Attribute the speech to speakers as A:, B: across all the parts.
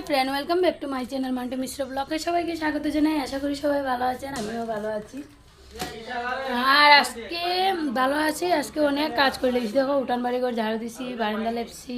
A: Friend, welcome back to my channel Mantu Mishra ব্লগে সবাইকে স্বাগত জানাই। আশা করি সবাই ভালো আছেন, আমিও ভালো আছি। আর আজকে ভালো আছি। আজকে অনেক কাজ করে লেগেছি, দেখো উঠান বাড়ি করে ঝাড়ু দিছি, বারান্দা লেপছি।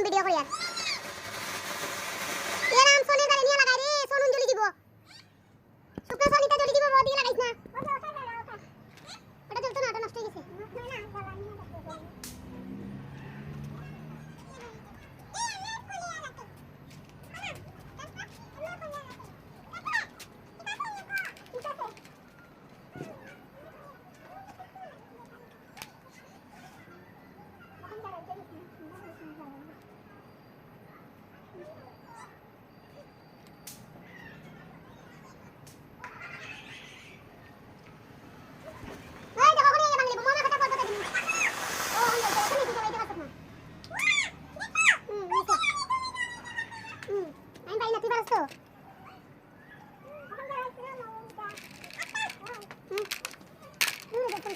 B: ভিডিও করি আর এর নাম সোনে গাড়ি নিয়ে লাগাই রে সোনুন জলি দিব শুকনা সোনিটা জলি দিব বডি লাগাইছ না ওটা চলতো না ওটা নষ্ট হয়ে গেছে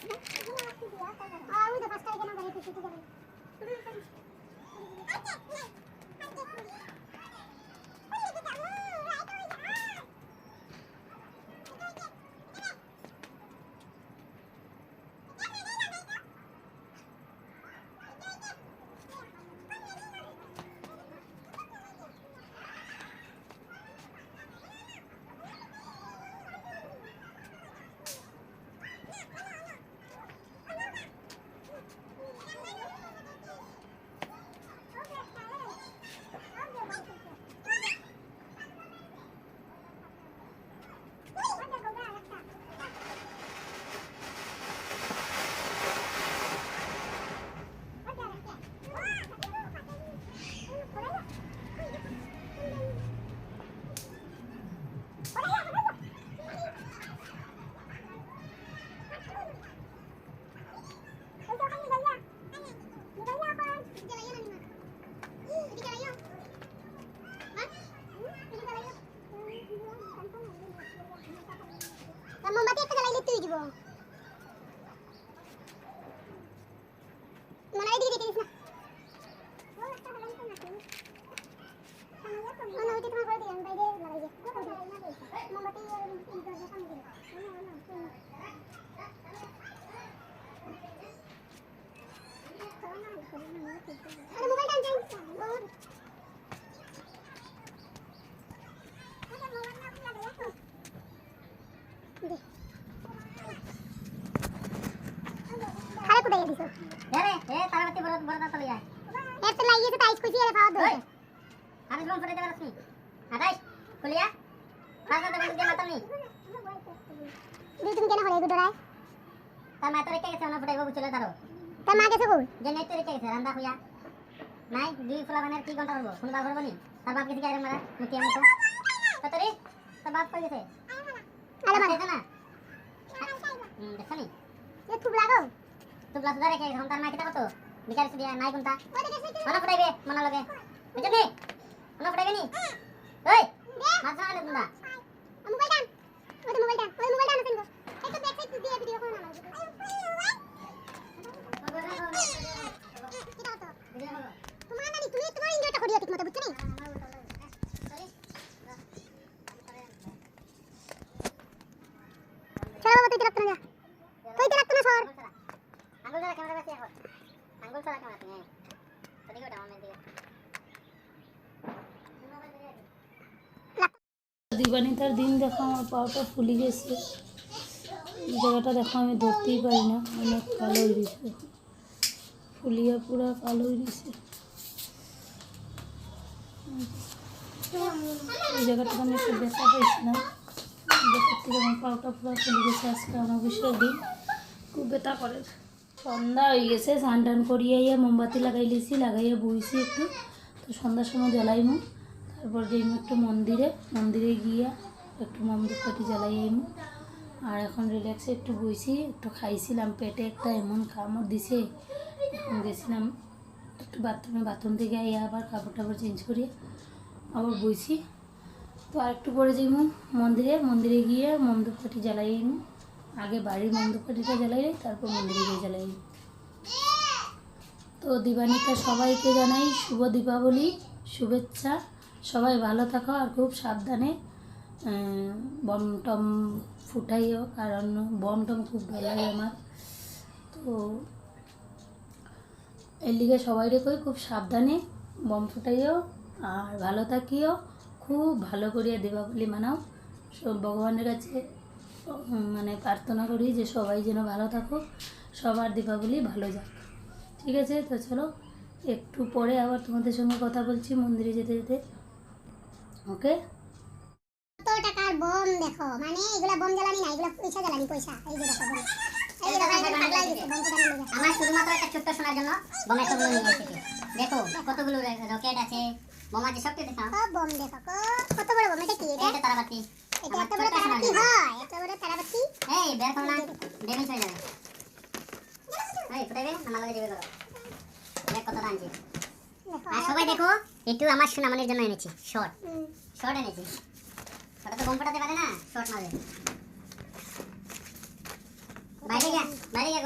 B: ওই তো ফার্স্ট টাইম গাড়ি পিছিয়ে যাবে মোমবাতি একটা জ্বালাইলে তুই দিব মনে হয় দিকে দিতে দিস না না ওইটা তোমার করে দিই আমি বাইরে লাগাই যাই মোমবাতি দরজা সামনে দিই আরে মোবাইল টান চাই খালে কুদাইয়া দিছো
C: আরে তারাবাতি বড় চলে যায়
B: এর তো লাগিয়েছে তাই কইছি আরে খাওয়া দাও
C: আমি রুম ফেলে দেবার আসনি আদাই খুলিয়া ফাঁকা দেবেন দিয়ে মাতানি
B: দিদি তুমি কেন হলে গুডরাই
C: তার মা তো রেখে গেছে না ফুটাইব চলে ধরো
B: তার মা গেছে কই
C: যে নেট রেখে গেছে রান্দা হইয়া নাই দুই ফলা বানের কি ঘন্টা হবো শুনবা করবো নি তার বাপ গেছে কি আরে মারা মুতি আমি তো তোরে তার বাপ কই গেছে
B: আরে মা
C: দেখো না দেখছনি
B: এ খুব লাগো
C: তো গ্লাস ধরে রেখে গেছে তার মা কিটা কত বিচার দিয়া নাই কোনটা
B: ওই দেখে
C: মনে ফুটাইবে মনে লাগে বুঝলি মনে ফুটাইবে নি ওই মাছ না তোমরা
B: মোবাইল টান ওই মোবাইল টান ওই মোবাইল টান আছেন গো একটু ব্যাক সাইড দিয়ে ভিডিও করো না কি দাও তো তোমার নানি তুমি তোমার ইন্ডিয়াটা করিয়া ঠিক মতো বুঝছো নি চলো বাবা তুই রাখতে না তুই তো রাখতে না সর
C: আঙ্গুল ধরে ক্যামেরা বাসি এখন আঙ্গুল ধরে ক্যামেরা তুমি ওদিকে ওটা আমার দিকে
A: দিবানিতার দিন দেখো আমার পাওটা ফুলে গেছে এই জায়গাটা দেখো আমি ধরতেই পারি না অনেক কালো হয়ে গেছে ফুলিয়া পুরা কালো হয়ে গেছে এই জায়গাটা আমি একটু ব্যথা পাইছিলাম ব্যথার থেকে আমার পাওটা পুরো ফুলে গেছে আজকে আমার বিষয়ের দিন খুব ব্যথা করে সন্ধ্যা হয়ে গেছে স্নান টান করিয়া মোমবাতি লাগাই লিছি লাগাইয়া বইছি একটু তো সন্ধ্যার সময় জ্বালাইমু তারপর যাইমু একটু মন্দিরে গিয়া একটু মোমবাতি জ্বালাই আইমু আর এখন রিল্যাক্সে একটু বইছি একটু খাইছিলাম পেটে একটা এমন কামড় দিছে এখন গেছিলাম একটু বাথরুম থেকে আইয়া আবার কাপড় টাপড় চেঞ্জ করিয়া আবার বইছি তো আর একটু পরে যাইমু মন্দিরে গিয়ে মোমবাতি জ্বালাই আইমু আগে বাড়ির মোমবাতিটা জ্বালাই তারপর মন্দিরে গিয়ে জ্বালাই তো দিবানিতা সবাইকে জানাই শুভ দীপাবলি শুভেচ্ছা সবাই ভালো থাকো আর খুব সাবধানে বম টম ফুটাইও কারণ বম টম খুব ভালো লাগে আমার তো এর লিগে সবাই কই খুব সাবধানে বম ফুটাইও আর ভালো থাকিও খুব ভালো করিয়া দীপাবলি মানাও সব ভগবানের কাছে মানে প্রার্থনা করি যে সবাই যেন ভালো থাকো সবার দীপাবলি ভালো যাক ঠিক আছে তো চলো একটু পরে আবার তোমাদের সঙ্গে কথা বলছি মন্দিরে যেতে যেতে ওকে
B: কত টাকার বম দেখো মানে এগুলা বম জ্বালানি না এগুলা পয়সা জ্বালানি পয়সা এই যে দেখো বম এই যে দেখো পাগলা হয়ে গেছে বম জ্বালানি লাগে
C: আমার শুধুমাত্র একটা ছোট্ট সোনার জন্য বোমা এতগুলো নিয়ে এসেছি দেখো কতগুলো রকেট আছে বোমা আছে সব কিছু দেখাও
B: সব বম দেখো কত বড় বম এটা কি
C: এটা তারাবাতি
B: এটা এত বড় তারাবাতি হয় এত বড় তারাবাতি
C: এই বের করো না ড্যামেজ হয়ে যাবে এই ফুটাইবে আমার লাগে যাবে করো দেখ কত আনছি
B: দেখো
C: আর সবাই দেখো একটু আমার সোনামণির জন্য এনেছি শর্ট এনেছি ওটা তো বোম ফাটাতে পারে না শর্ট মারবে বাইরে গিয়া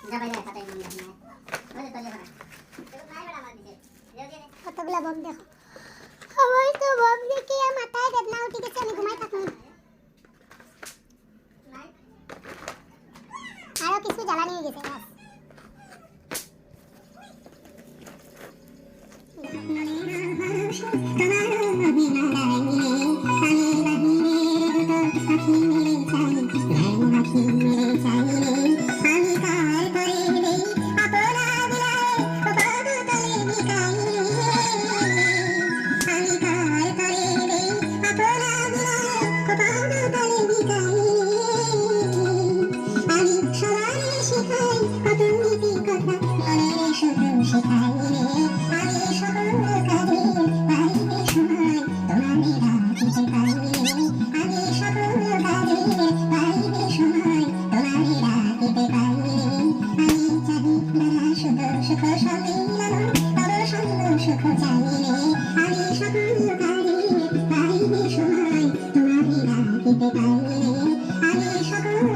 C: যা ভাই খাতাই মন না ওই তো লেখা নাই বড় আমার দিছে দেও দিয়ে
B: কতগুলা বম দেখো আমার তো বম দেখে মাথায় বেদনা উঠে গেছে আমি ঘুমাই থাকি
C: নাই
B: আরো কিছু জ্বালানি হয়ে গেছে বাস আমি